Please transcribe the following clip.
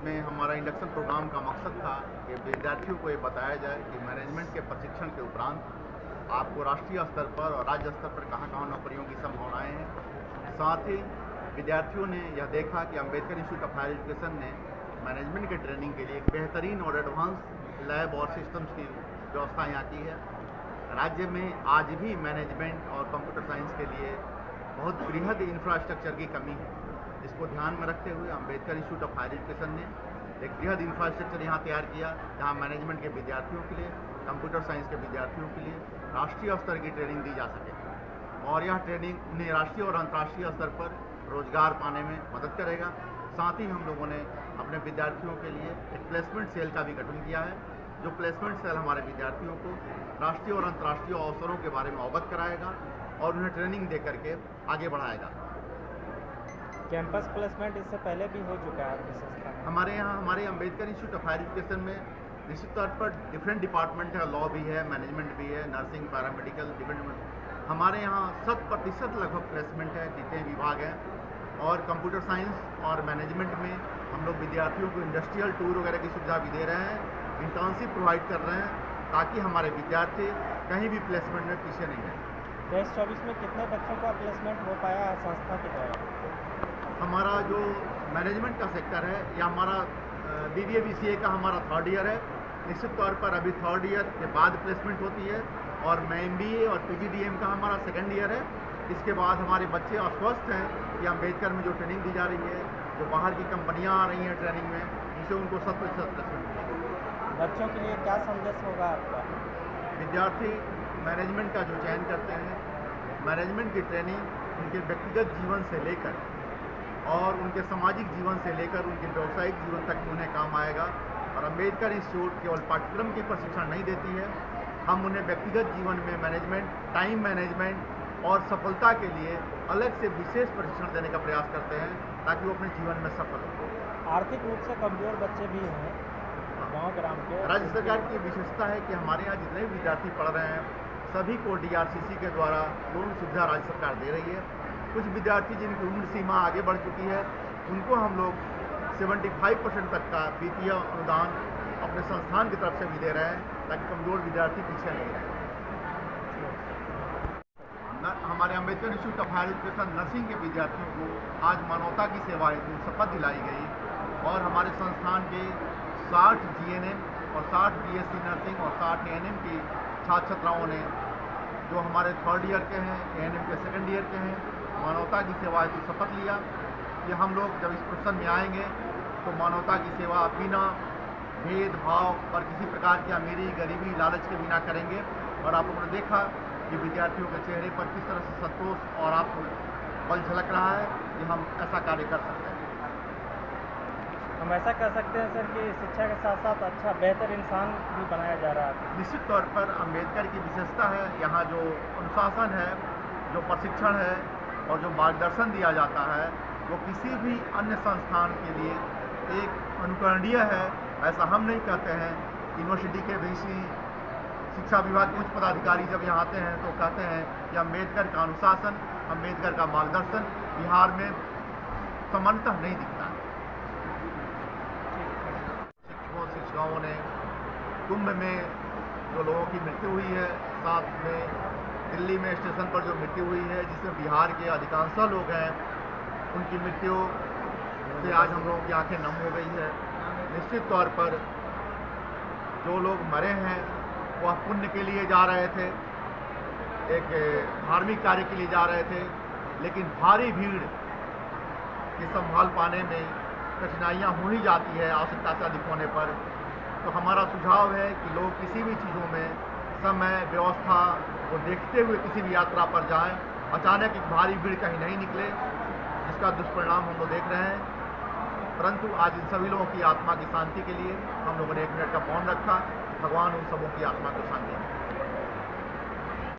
में हमारा induction programme का मकसद था कि विद्यार्थियों को ये बताया जाए कि मैनेजमेंट के प्रशिक्षण के उपरांत आपको राष्ट्रीय स्तर पर और राज्य स्तर पर कहाँ कहाँ नौकरियों की संभावनाएं हैं। साथ ही विद्यार्थियों ने यह देखा कि Ambedkar institute of higher education ने मैनेजमेंट के ट्रेनिंग के लिए एक बेहतरीन और एडवांस लैब और सिस्टम्स की व्यवस्था यहाँ की है। राज्य में आज भी मैनेजमेंट और कंप्यूटर साइंस के लिए बहुत बृहद इंफ्रास्ट्रक्चर की कमी है, जिसको ध्यान में रखते हुए Ambedkar institute of higher education ने एक बृहद इंफ्रास्ट्रक्चर यहाँ तैयार किया, जहाँ मैनेजमेंट के विद्यार्थियों के लिए, कंप्यूटर साइंस के विद्यार्थियों के लिए राष्ट्रीय स्तर की ट्रेनिंग दी जा सके और यह ट्रेनिंग उन्हें राष्ट्रीय और अंतर्राष्ट्रीय स्तर पर रोजगार पाने में मदद करेगा। साथ ही हम लोगों ने अपने विद्यार्थियों के लिए एक प्लेसमेंट सेल का भी गठन किया है, जो प्लेसमेंट सेल हमारे विद्यार्थियों को राष्ट्रीय और अंतर्राष्ट्रीय अवसरों के बारे में अवगत कराएगा और उन्हें ट्रेनिंग दे करके आगे बढ़ाएगा। कैंपस प्लेसमेंट इससे पहले भी हो चुका है आपकी संस्था में? हमारे यहाँ हमारे Ambedkar institute of higher education में निश्चित तौर पर डिफरेंट डिपार्टमेंट है, लॉ भी है, मैनेजमेंट भी है, नर्सिंग, पैरामेडिकल, डिफरेंट। हमारे यहाँ 100% लगभग प्लेसमेंट है, जितने विभाग हैं। और कंप्यूटर साइंस और मैनेजमेंट में हम लोग विद्यार्थियों को इंडस्ट्रियल टूर वगैरह की सुविधा भी दे रहे हैं, इंटर्नशिप प्रोवाइड कर रहे हैं, ताकि हमारे विद्यार्थी कहीं भी प्लेसमेंट में पीछे नहीं हैं। 2024 में कितने बच्चों का प्लेसमेंट हो पाया संस्था के द्वारा? हमारा जो मैनेजमेंट का सेक्टर है या हमारा BBA BCA का हमारा 3rd ईयर है। निश्चित तौर पर अभी 3rd ईयर के बाद प्लेसमेंट होती है और MBA और PGDM का हमारा 2nd ईयर है। इसके बाद हमारे बच्चे आश्वस्त हैं कि अम्बेडकर में जो ट्रेनिंग दी जा रही है, जो बाहर की कंपनियां आ रही हैं ट्रेनिंग में, जिससे उनको 100% प्लेसमेंट मिलेगा। बच्चों के लिए क्या संदेश होगा आपका? विद्यार्थी मैनेजमेंट का जो चयन करते हैं, मैनेजमेंट की ट्रेनिंग उनके व्यक्तिगत जीवन से लेकर और उनके सामाजिक जीवन से लेकर उनके व्यावसायिक जीवन तक उन्हें काम आएगा। और अम्बेडकर इंस्टीट्यूट केवल पाठ्यक्रम की प्रशिक्षण नहीं देती है, हम उन्हें व्यक्तिगत जीवन में मैनेजमेंट, टाइम मैनेजमेंट और सफलता के लिए अलग से विशेष प्रशिक्षण देने का प्रयास करते हैं, ताकि वो अपने जीवन में सफल हो। आर्थिक रूप से कमजोर बच्चे भी हैं गाँव ग्राम के। राज्य सरकार की विशेषता है कि हमारे यहाँ जितने भी विद्यार्थी पढ़ रहे हैं, सभी को DRCC के द्वारा लोन सुविधा राज्य सरकार दे रही है। कुछ विद्यार्थी जिनकी उम्र सीमा आगे बढ़ चुकी है, उनको हम लोग 75% तक का वित्तीय अनुदान अपने संस्थान की तरफ से भी दे रहे हैं, ताकि कमजोर विद्यार्थी पीछे नहीं रहे। हमारे Ambedkar institute of higher education nursing के विद्यार्थियों को आज मानवता की सेवा हेतु शपथ दिलाई गई और हमारे संस्थान के 60 GNM और 60 BSc नर्सिंग और 60 ANM की छात्र छात्राओं ने, जो हमारे 3rd ईयर के हैं, ANM के 2nd ईयर के हैं, मानवता की सेवा हेतु शपथ लिया कि हम लोग जब इस प्रोफेशन में आएंगे तो मानवता की सेवा बिना भेदभाव और किसी प्रकार की अमीरी, गरीबी, लालच के बिना करेंगे। और आप लोगों ने देखा कि विद्यार्थियों के चेहरे पर किस तरह से संतोष और आपको बल झलक रहा है कि हम ऐसा कार्य कर सकते हैं। हम ऐसा कर सकते हैं सर कि शिक्षा के साथ साथ अच्छा बेहतर इंसान भी बनाया जा रहा है। निश्चित तौर पर अम्बेडकर की विशेषता है, यहाँ जो अनुशासन है, जो प्रशिक्षण है और जो मार्गदर्शन दिया जाता है, वो किसी भी अन्य संस्थान के लिए एक अनुकरणीय है। ऐसा हम नहीं कहते हैं। यूनिवर्सिटी के VC, शिक्षा विभाग के उच्च पदाधिकारी जब यहाँ आते हैं तो कहते हैं कि अम्बेडकर का अनुशासन, अम्बेडकर का मार्गदर्शन बिहार में सामान्यतः नहीं दिखता है। शिक्षकों शिक्षिकाओं ने कुंभ में जो लोगों की मृत्यु हुई है, साथ में दिल्ली में स्टेशन पर जो मृत्यु हुई है, जिसमें बिहार के अधिकांश लोग हैं, उनकी मृत्यु से आज हम लोगों की आंखें नम हो गई है। निश्चित तौर पर जो लोग मरे हैं वह पुण्य के लिए जा रहे थे, एक धार्मिक कार्य के लिए जा रहे थे, लेकिन भारी भीड़ की संभाल पाने में कठिनाइयाँ हो ही जाती है आवश्यकता से अधिक होने पर। तो हमारा सुझाव है कि लोग किसी भी चीज़ों में समय, व्यवस्था को देखते हुए किसी भी यात्रा पर जाएं। अचानक एक भारी भीड़ कहीं नहीं निकले, जिसका दुष्परिणाम हम लोग देख रहे हैं। परंतु आज इन सभी लोगों की आत्मा की शांति के लिए हम लोगों ने 1 मिनट का मौन रखा। भगवान उन सबों की आत्मा को शांति दें।